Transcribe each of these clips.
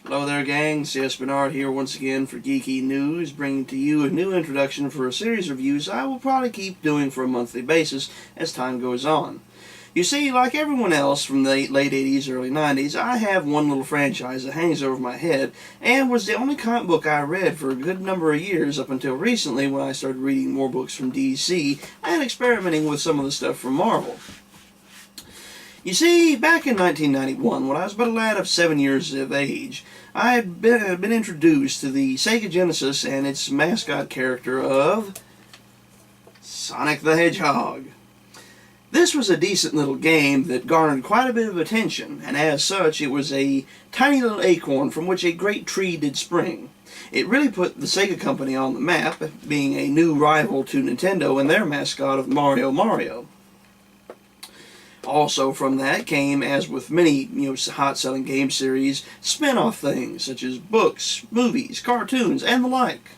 Hello there, gang. C.S. Bernard here once again for Geeky News, bringing to you a new introduction for a series of reviews I will probably keep doing for a monthly basis as time goes on. You see, like everyone else from the late 80s, early 90s, I have one little franchise that hangs over my head and was the only comic book I read for a good number of years up until recently when I started reading more books from DC and experimenting with some of the stuff from Marvel. You see, back in 1991, when I was but a lad of 7 years of age, I had been introduced to the Sega Genesis and its mascot character of Sonic the Hedgehog. This was a decent little game that garnered quite a bit of attention, and as such it was a tiny little acorn from which a great tree did spring. It really put the Sega company on the map, being a new rival to Nintendo and their mascot of Mario. Also from that came, as with many hot-selling game series, spin-off things such as books, movies, cartoons, and the like.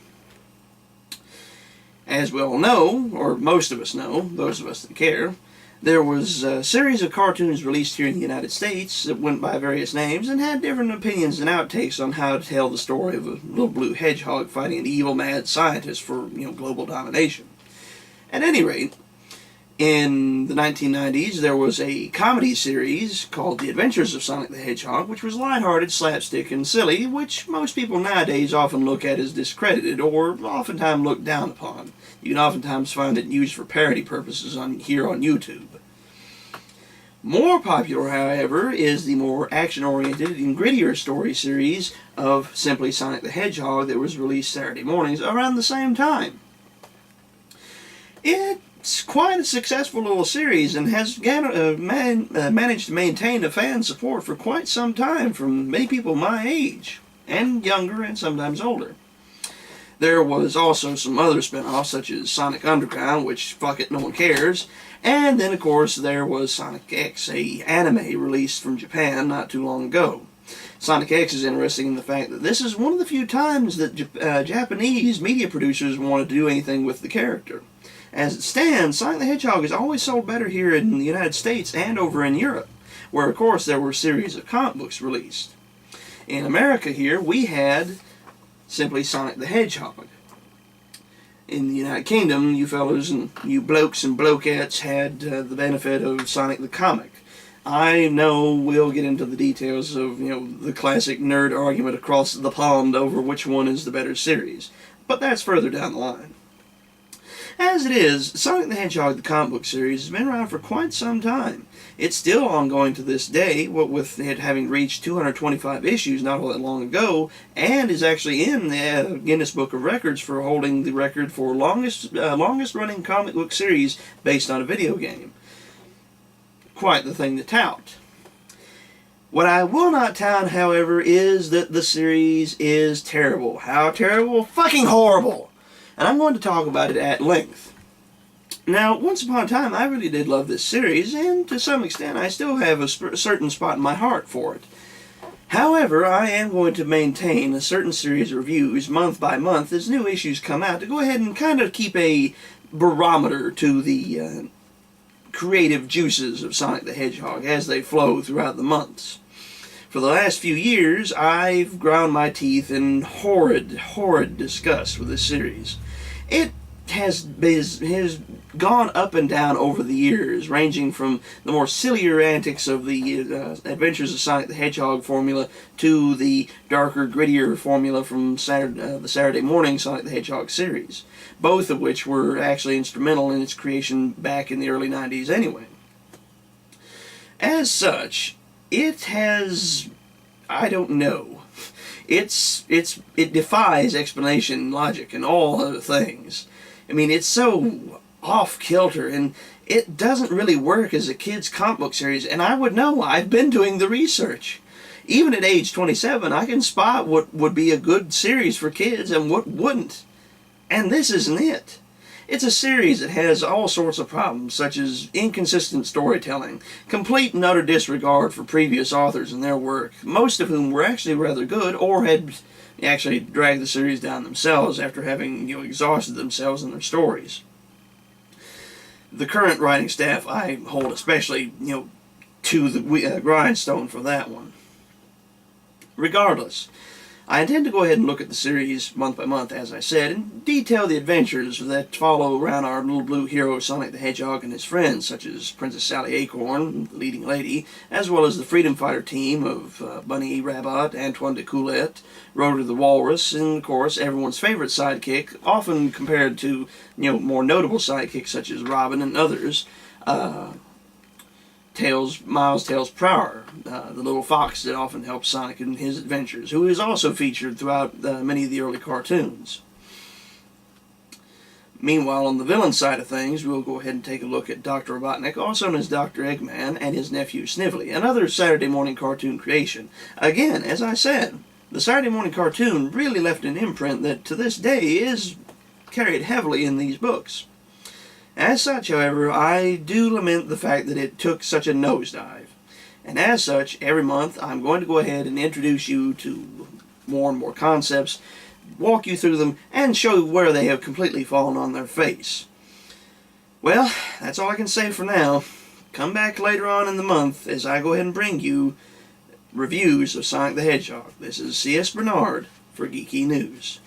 As we all know, or most of us know, those of us that care, there was a series of cartoons released here in the United States that went by various names and had different opinions and outtakes on how to tell the story of a little blue hedgehog fighting an evil mad scientist for global domination. At any rate, in the 1990s, there was a comedy series called The Adventures of Sonic the Hedgehog, which was lighthearted, slapstick, and silly, which most people nowadays often look at as discredited or oftentimes looked down upon. You can oftentimes find it used for parody purposes here on YouTube. More popular, however, is the more action-oriented and grittier story series of simply Sonic the Hedgehog that was released Saturday mornings around the same time. It's quite a successful little series and has managed to maintain a fan support for quite some time from many people my age, and younger and sometimes older. There was also some other spin-offs such as Sonic Underground, which fuck it, no one cares, and then of course there was Sonic X, a anime released from Japan not too long ago. Sonic X is interesting in the fact that this is one of the few times that Japanese media producers wanted to do anything with the character. As it stands, Sonic the Hedgehog has always sold better here in the United States and over in Europe, where of course there were a series of comic books released. In America here, we had simply Sonic the Hedgehog. In the United Kingdom, you fellows and you blokes and blokettes had the benefit of Sonic the Comic. I know we'll get into the details of, the classic nerd argument across the pond over which one is the better series, but that's further down the line. As it is, Sonic the Hedgehog, the comic book series, has been around for quite some time. It's still ongoing to this day, what with it having reached 225 issues not all that long ago, and is actually in the Guinness Book of Records for holding the record for longest running comic book series based on a video game. Quite the thing to tout. What I will not tout, however, is that the series is terrible. How terrible? Fucking horrible! And I'm going to talk about it at length. Now, once upon a time, I really did love this series, and to some extent, I still have a certain spot in my heart for it. However, I am going to maintain a certain series of reviews month by month as new issues come out to go ahead and kind of keep a barometer to the creative juices of Sonic the Hedgehog as they flow throughout the months. For the last few years, I've ground my teeth in horrid disgust with this series. It has gone up and down over the years, ranging from the more sillier antics of the Adventures of Sonic the Hedgehog formula to the darker, grittier formula from the Saturday morning Sonic the Hedgehog series, both of which were actually instrumental in its creation back in the early 90s anyway. As such, it has, I don't know, it defies explanation, logic, and all other things. I mean, it's so off-kilter, and it doesn't really work as a kid's comic book series, and I would know. I've been doing the research. Even at age 27, I can spot what would be a good series for kids and what wouldn't. And this isn't it. It's a series that has all sorts of problems, such as inconsistent storytelling, complete and utter disregard for previous authors and their work, most of whom were actually rather good or had actually dragged the series down themselves after having exhausted themselves in their stories. The current writing staff I hold especially to the grindstone for that one. Regardless, I intend to go ahead and look at the series month by month, as I said, and detail the adventures that follow around our little blue hero Sonic the Hedgehog and his friends, such as Princess Sally Acorn, the leading lady, as well as the Freedom Fighter team of Bunny Rabbit, Antoine de Coulette, Rotor the Walrus, and of course everyone's favorite sidekick, often compared to more notable sidekicks such as Robin and others. Miles Tails Prower, the little fox that often helps Sonic in his adventures, who is also featured throughout many of the early cartoons. Meanwhile, on the villain side of things, we'll go ahead and take a look at Dr. Robotnik, also known as Dr. Eggman, and his nephew Snively, another Saturday morning cartoon creation. Again, as I said, the Saturday morning cartoon really left an imprint that to this day is carried heavily in these books. As such, however, I do lament the fact that it took such a nosedive. And as such, every month I'm going to go ahead and introduce you to more and more concepts, walk you through them, and show you where they have completely fallen on their face. Well, that's all I can say for now. Come back later on in the month as I go ahead and bring you reviews of Sonic the Hedgehog. This is C.S. Bernard for Geeky News.